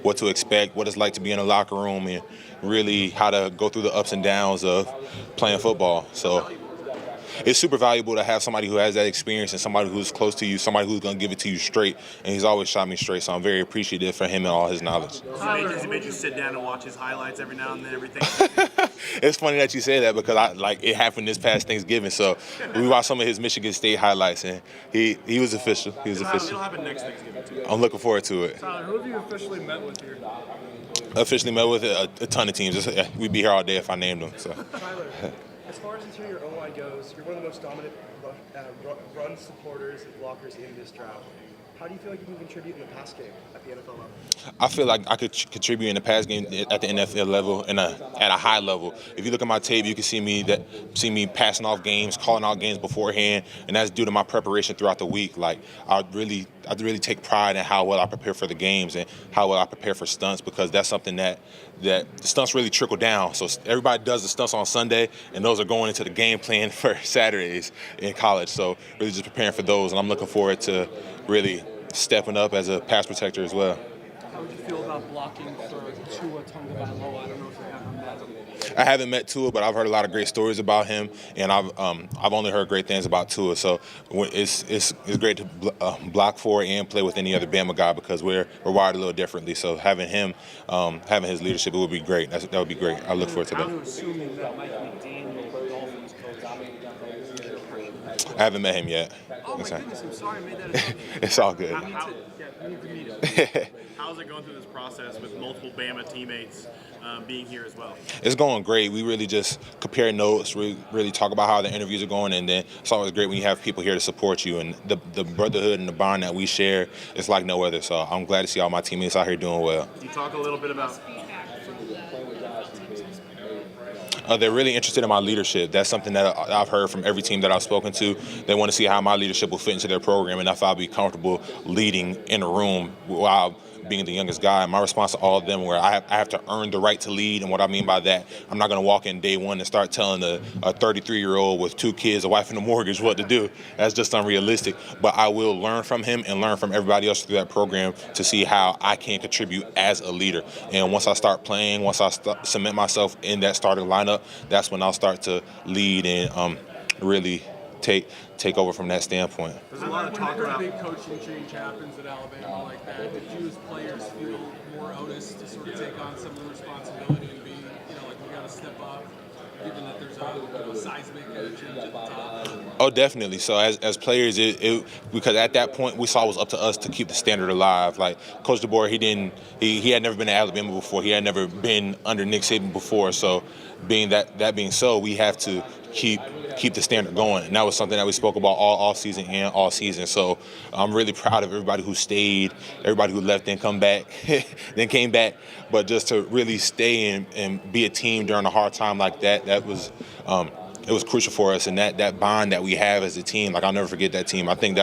what to expect, what it's like to be in a locker room, and really how to go through the ups and downs of playing football. So it's super valuable to have somebody who has that experience and somebody who's close to you, somebody who's going to give it to you straight. And he's always shot me straight, so I'm very appreciative for him and all his knowledge. Does he make you sit down and watch his highlights every now and then, everything? It's funny that you say that because it happened this past Thanksgiving. So we watched some of his Michigan State highlights, and he was official. He was official. It'll happen next Thanksgiving, too. I'm looking forward to it. Tyler, who have you officially met with here? Officially met with a ton of teams. We'd be here all day if I named them. So. Tyler, as far as interior O-line goes, you're one of the most dominant run supporters and blockers in this draft. How do you feel like you can contribute in the pass game at the NFL level? I feel like I could contribute in the pass game at the NFL level and at a high level. If you look at my tape, you can see me passing off games, calling out games beforehand, and that's due to my preparation throughout the week. Like I really take pride in how well I prepare for the games and how well I prepare for stunts, because that's something that the stunts really trickle down. So everybody does the stunts on Sunday, and those are going into the game plan for Saturdays in college. So really just preparing for those, and I'm looking forward to really stepping up as a pass protector as well. How would you feel about blocking for Tua Tagovailoa? I don't know if you have him met. I haven't met Tua, but I've heard a lot of great stories about him, and I've only heard great things about Tua. So it's great to block for and play with any other Bama guy, because we're wired a little differently. So having him, having his leadership, it would be great. That would be great. I look forward to that. I'm assuming that Mike McDaniel, the Dolphins coach, I haven't met him yet. Oh my goodness, I'm sorry I made that assumption. It's all good. We need to meet him. How's it going through this process with multiple Bama teammates being here as well? It's going great. We really just compare notes, really talk about how the interviews are going, and then it's always great when you have people here to support you. And the brotherhood and the bond that we share is like no other. So I'm glad to see all my teammates out here doing well. Can you talk a little bit about They're really interested in my leadership. That's something that I've heard from every team that I've spoken to. They want to see how my leadership will fit into their program, and if I'll be comfortable leading in a room while being the youngest guy. My response to all of them, where I have to earn the right to lead, and what I mean by that, I'm not going to walk in day one and start telling a 33-year-old with 2 kids, a wife, and a mortgage what to do. That's just unrealistic. But I will learn from him and learn from everybody else through that program to see how I can contribute as a leader. And once I start playing, once I cement myself in that starting lineup, that's when I'll start to lead and really take over from that standpoint. There's a lot of talk about big coaching change happens at Alabama like that. Did you as players feel more onus to sort of take on some of the responsibility and be, like we got to step up, given that there's a seismic change at the top? Oh, definitely. So as players, because at that point we saw it was up to us to keep the standard alive. Like Coach DeBoer, he had never been to Alabama before. He had never been under Nick Saban before. So being so, we have to keep the standard going. And that was something that we spoke about all off season and all season. So I'm really proud of everybody who stayed, everybody who left and came back. But just to really stay and be a team during a hard time like that, it was crucial for us, and that bond that we have as a team, like I'll never forget that team. I think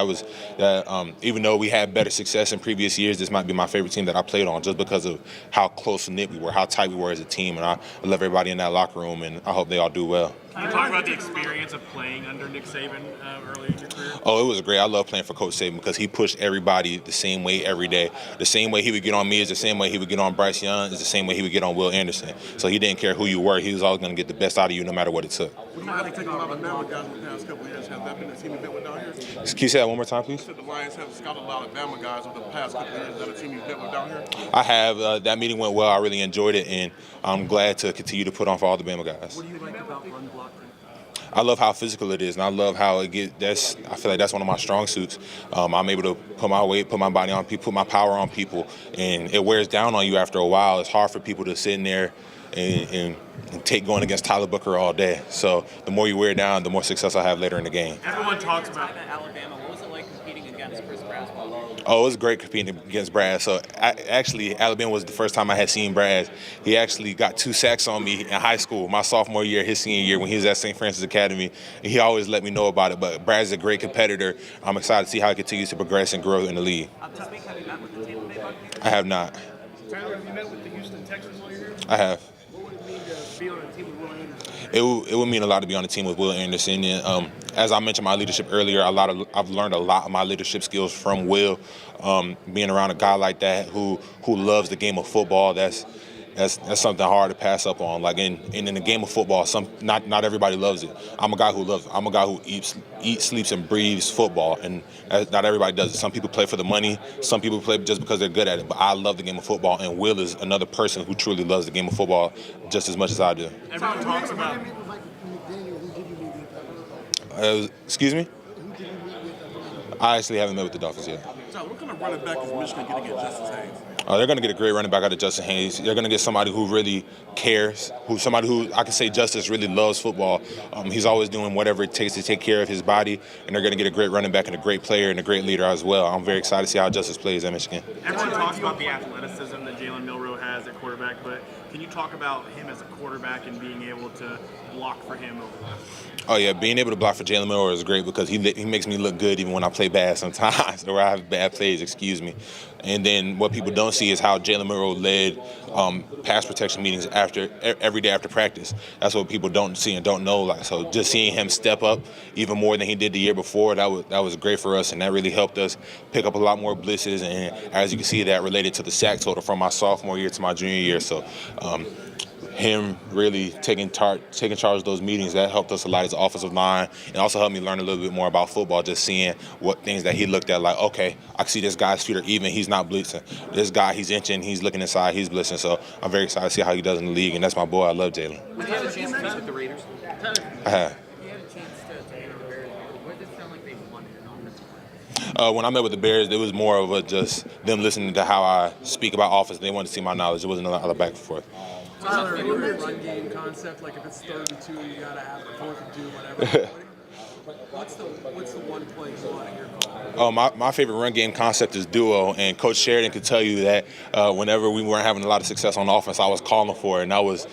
even though we had better success in previous years, this might be my favorite team that I played on, just because of how close-knit we were, how tight we were as a team. And I love everybody in that locker room, and I hope they all do well. Can you talk about the experience of playing under Nick Saban early in your career? Oh, it was great. I love playing for Coach Saban because he pushed everybody the same way every day. The same way he would get on me is the same way he would get on Bryce Young, is the same way he would get on Will Anderson. So he didn't care who you were. He was always going to get the best out of you no matter what it took. The Lions have taken a lot of Bama guys in the past couple of years. Has that been the team you've met with down here? Can you say that one more time, please? You said the Lions have scouted a lot of Bama guys over the past couple of years. Is that a team you've met with down here? I have. That meeting went well. I really enjoyed it, and I'm glad to continue to put on for all the Bama guys. What do you like about run blocking? I love how physical it is, and I love how I feel like that's one of my strong suits. I'm able to put my weight, put my body on people, put my power on people, and it wears down on you after a while. It's hard for people to sit in there and take going against Tyler Booker all day. So the more you wear down, the more success I have later in the game. Everyone talks about Alabama. What was it like competing against Chris Brazz? Oh, it was great competing against Braz. So actually, Alabama was the first time I had seen Braz. He actually got 2 sacks on me in high school, my sophomore year, his senior year, when he was at St. Francis Academy. And he always let me know about it. But Braz is a great competitor. I'm excited to see how he continues to progress and grow in the league. Have you met with the Tampa Bay Buccaneers? I have not. Tyler, have you met with the Houston Texans while you're here? I have. What would it mean to be on a team with Will Anderson? It would mean a lot to be on the team with Will Anderson. And as I mentioned my leadership earlier, I've learned a lot of my leadership skills from Will. Being around a guy like that who loves the game of football, that's something hard to pass up on. Like in the game of football, not everybody loves it. I'm a guy who loves it. I'm a guy who eats, sleeps, and breathes football, and not everybody does it. Some people play for the money. Some people play just because they're good at it. But I love the game of football, and Will is another person who truly loves the game of football just as much as I do. Everyone talks about. Excuse me? I actually haven't met with the Dolphins yet. So what kind of running back is Michigan getting at Justice Haynes? They're going to get a great running back out of Justin Haynes. They're going to get somebody who really cares, somebody who I can say Justice really loves football. He's always doing whatever it takes to take care of his body, and they're going to get a great running back and a great player and a great leader as well. I'm very excited to see how Justice plays at Michigan. Everyone talks about the athleticism that Jalen Milroe has at quarterback, but can you talk about him as a quarterback and being able to block for him over that? Oh, yeah, being able to block for Jalen Milroe is great because he makes me look good even when I play bad sometimes, or I have bad plays, excuse me. And then what people don't see is how Jalen Milroe led pass protection meetings every day after practice. That's what people don't see and don't know. Like, so just seeing him step up even more than he did the year before, that was great for us, and that really helped us pick up a lot more blitzes. And as you can see, that related to the sack total from my sophomore year to my junior year. So him really taking charge of those meetings, that helped us a lot as an offensive line, and also helped me learn a little bit more about football, just seeing what things that he looked at, like, okay, I can see this guy's feet are even, he's not blitzing. This guy, he's inching, he's looking inside, he's blitzing. So I'm very excited to see how he does in the league, and that's my boy. I love Jalen. Did you have a chance to meet with the Raiders? I have. You had a chance to meet with the Bears. What did it sound like they wanted an offensive line? When I met with the Bears, it was more of just them listening to how I speak about offense. They wanted to see my knowledge. It wasn't a lot of back and forth. Tyler, your run game concept, like if it's 3rd and 2, you gotta have it, 4th and 2, whatever. What's the one play you want in your call? My favorite run game concept is duo, and Coach Sheridan could tell you that whenever we weren't having a lot of success on offense, I was calling for it, and I was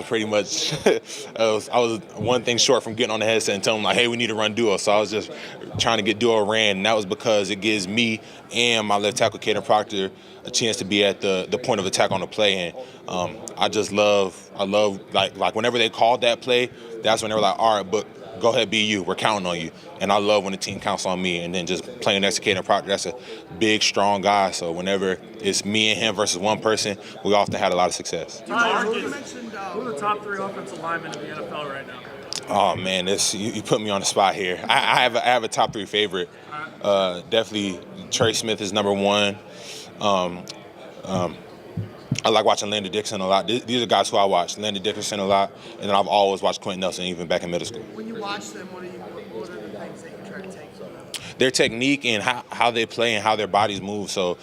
pretty much I was one thing short from getting on the headset and telling them, like, hey, we need to run duo. So I was just trying to get duo ran, and that was because it gives me and my left tackle, Caden Proctor, a chance to be at the point of attack on the play. And I love like whenever they called that play, that's when they were like, all right, but go ahead, be you. We're counting on you. And I love when the team counts on me. And then just playing next to Caden Proctor, that's a big, strong guy. So whenever it's me and him versus one person, we often had a lot of success. You mentioned who are the top 3 offensive linemen in the NFL right now? Oh man, you put me on the spot here. I have a top 3 favorite. Definitely Trey Smith is number 1. I like watching Landon Dickerson a lot. These are guys who I watch. Landon Dickerson a lot, and then I've always watched Quentin Nelson, even back in middle school. When you watch them, what are the things that you try to take from them? Their technique and how they play and how their bodies move. So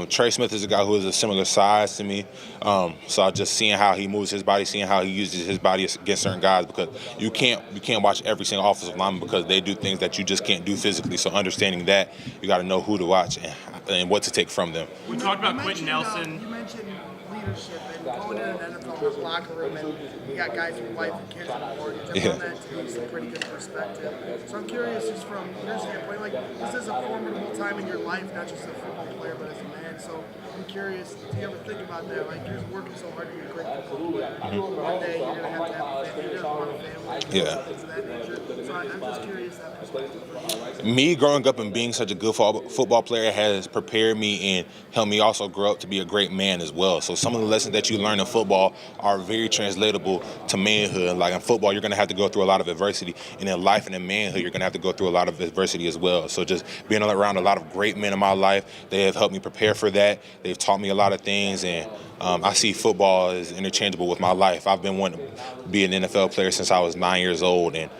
Trey Smith is a guy who is a similar size to me. So I just seeing how he moves his body, seeing how he uses his body against certain guys, because you can't watch every single offensive lineman because they do things that you just can't do physically. So understanding that, you got to know who to watch and what to take from them. We talked about Quentin Nelson. You mentioned leadership and going in an NFL locker room, and you got guys with wife and kids on board. You found that to be some pretty good perspective. So I'm curious, just from your standpoint, like this is a formidable time in your life, not just as a football player, but as a man. So I'm curious, do you ever think about that? Like you're working so hard to be a great football player. One day you're gonna have to have a family, you're gonna want a family, things of that nature. So I'm just curious that perspective for you. Me growing up and being such a good football player has prepared me and helped me also grow up to be a great man as well. So some of the lessons that you learn in football are very translatable to manhood. Like in football, you're going to have to go through a lot of adversity. And in life and in manhood, you're going to have to go through a lot of adversity as well. So just being around a lot of great men in my life, they have helped me prepare for that. They've taught me a lot of things, and I see football as interchangeable with my life. I've been wanting to be an NFL player since I was 9 years old, and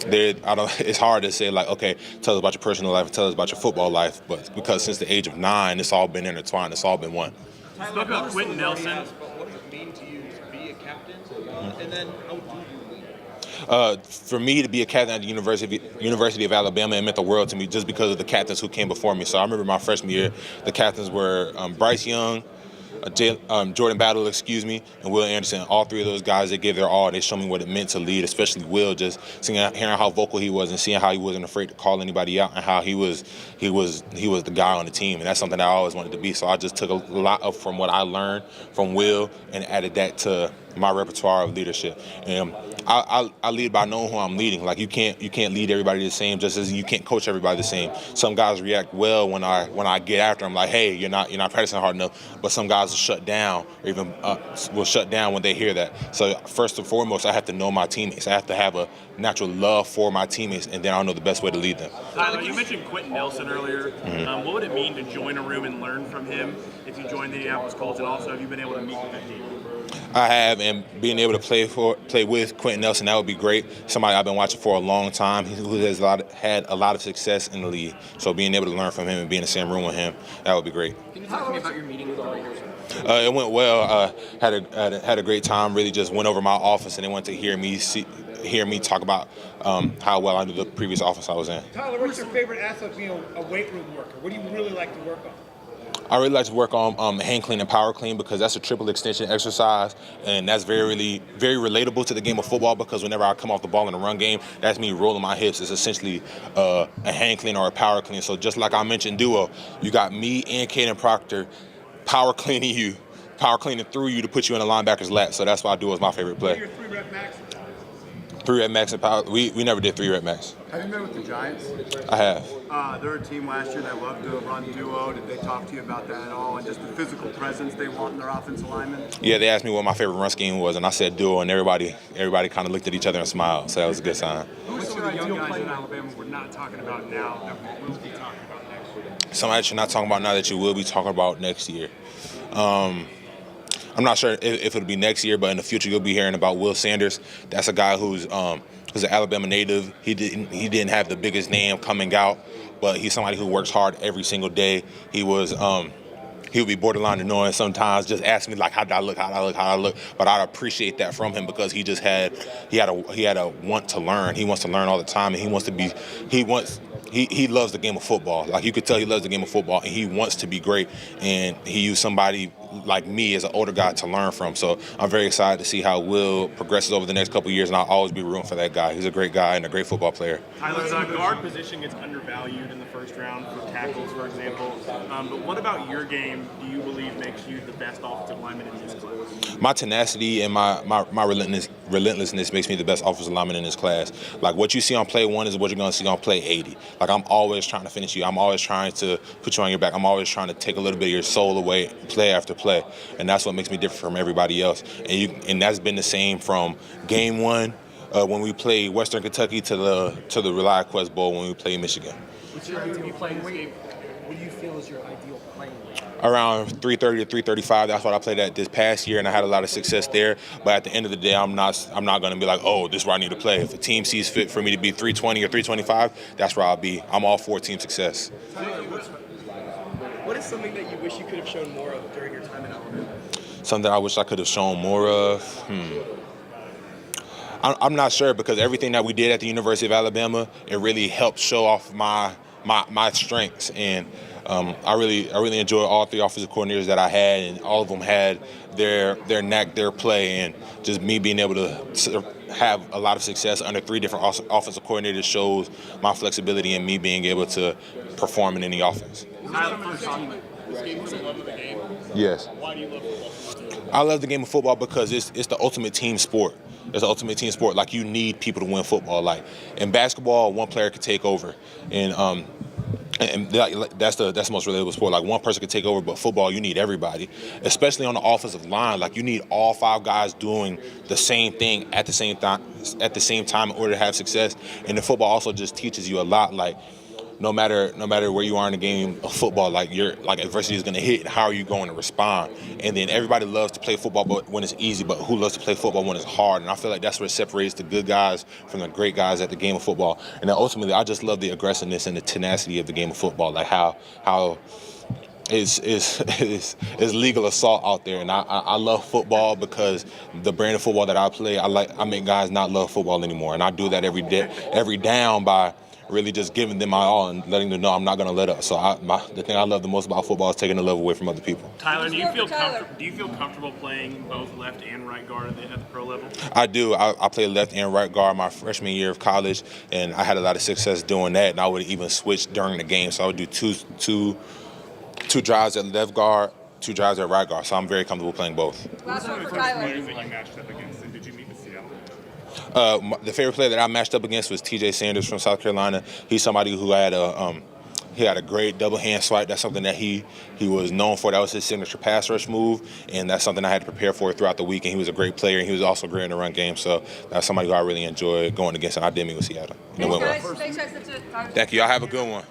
it's hard to say, like, okay, tell us about your personal life and tell us about your football life, but because since the age of 9, it's all been intertwined, it's all been one. Let's talk about Quentin Nelson. What does it mean to you to be a captain? And then how do you lead? For me to be a captain at the University of Alabama, it meant the world to me just because of the captains who came before me. So I remember my freshman year, the captains were Bryce Young, Jordan Battle, and Will Anderson. All 3 of those guys, they gave their all. They showed me what it meant to lead, especially Will, just hearing how vocal he was and seeing how he wasn't afraid to call anybody out and how he was the guy on the team. And that's something I always wanted to be. So I just took a lot from what I learned from Will and added that to my repertoire of leadership. And I lead by knowing who I'm leading. Like you can't lead everybody the same, just as you can't coach everybody the same. Some guys react well when I get after them, like, hey, you're not practicing hard enough. But some guys will shut down, or even will shut down when they hear that. So first and foremost, I have to know my teammates. I have to have a natural love for my teammates, and then I'll know the best way to lead them. Tyler, you mentioned Quentin Nelson earlier. What would it mean to join a room and learn from him if you joined the Indianapolis Colts, and also have you been able to meet with that team? I have, and being able to play with Quentin Nelson, that would be great. Somebody I've been watching for a long time, who has had a lot of success in the league. So being able to learn from him and be in the same room with him, that would be great. Can you talk to me about your meeting with the Raiders? It went well. Had a great time. Really, just went over my office, and they wanted to hear me talk about how well I knew the previous office I was in. Tyler, what's your favorite aspect of being a weight room worker? What do you really like to work on? I really like to work on hand clean and power clean, because that's a triple extension exercise, and that's very relatable to the game of football, because whenever I come off the ball in the run game, that's me rolling my hips. It's essentially a hand clean or a power clean. So just like I mentioned duo, you got me and Caden Proctor power cleaning through you to put you in a linebacker's lap. So that's why duo is my favorite play. Your 3-rep max? 3-rep max and power. We never did 3-rep max. Have you met with the Giants? I have. They're a team last year that loved to run duo. Did they talk to you about that at all? And just the physical presence they want in their offensive linemen? Yeah, they asked me what my favorite run scheme was, and I said duo, and everybody kind of looked at each other and smiled. So that was a good sign. Who's some of the young guys in Alabama we're not talking about now that we will be talking about next year? Somebody that you're not talking about now that you will be talking about next year. I'm not sure if it'll be next year, but in the future you'll be hearing about Will Sanders. That's a guy who's an Alabama native. He didn't have the biggest name coming out, but he's somebody who works hard every single day. He would be borderline annoying sometimes, just ask me like how I look. But I appreciate that from him, because he had a want to learn. He wants to learn all the time, and he loves the game of football. Like you could tell he loves the game of football, and he wants to be great. And he used somebody like me as an older guy to learn from. So I'm very excited to see how Will progresses over the next couple of years, and I'll always be rooting for that guy. He's a great guy and a great football player. Tyler, the guard position gets undervalued in the first round for tackles, for example. But what about your game do you believe makes you the best offensive lineman in this class? My tenacity and my relentlessness makes me the best offensive lineman in this class. Like what you see on play 1 is what you're going to see on play 80. Like I'm always trying to finish you. I'm always trying to put you on your back. I'm always trying to take a little bit of your soul away, play after play, and that's what makes me different from everybody else. And that's been the same from game 1 when we played Western Kentucky to the ReliaQuest Bowl when we played Michigan. What's your ideal playing weight? What do you feel is your ideal playing weight? Around 330 to 335. That's what I played at this past year, and I had a lot of success there. But at the end of the day, I'm not going to be like, oh, this is where I need to play. If a team sees fit for me to be 320 or 325, that's where I'll be. I'm all for team success. What is something that you wish you could have shown more of during your time in Alabama? Something I wish I could have shown more of? I'm not sure, because everything that we did at the University of Alabama, it really helped show off my strengths. And I really enjoyed all 3 offensive coordinators that I had, and all of them had their knack, their play, and just me being able to have a lot of success under 3 different offensive coordinators shows my flexibility and me being able to perform in any offense. This game was the love of the game. Yes. Why do you love football? I love the game of football because it's the ultimate team sport. It's the ultimate team sport. Like, you need people to win football. Like, in basketball, one player could take over. And that's the most relatable sport. Like, one person could take over, but football, you need everybody, especially on the offensive line. Like, you need all 5 guys doing the same thing at the same time in order to have success. And the football also just teaches you a lot. Like, no matter where you are in the game of football, like adversity is going to hit, and how are you going to respond? And then everybody loves to play football but when it's easy, but who loves to play football when it's hard? And I feel like that's what separates the good guys from the great guys at the game of football. And then ultimately, I just love the aggressiveness and the tenacity of the game of football, like how is legal assault out there. And I love football because the brand of football that I play, I make guys not love football anymore. And I do that every down by really just giving them my all and letting them know I'm not going to let up. So the thing I love the most about football is taking the love away from other people. Tyler, do you feel comfortable playing both left and right guard at the pro level? I do. I played left and right guard my freshman year of college, and I had a lot of success doing that. And I would even switch during the game. So I would do two drives at left guard, two jobs at right guard, so I'm very comfortable playing both. Last Who one were for the first Kyler. players that you matched up against, and did you meet with Seattle? The favorite player that I matched up against was T.J. Sanders from South Carolina. He's somebody who had a great double hand swipe. That's something that he was known for. That was his signature pass rush move, and that's something I had to prepare for throughout the week. And he was a great player, and he was also great in the run game. So that's somebody who I really enjoyed going against, and I did meet with Seattle. And it Thanks, went well. guys. Thanks, guys. That's it. Thank you. Y'all have a good one.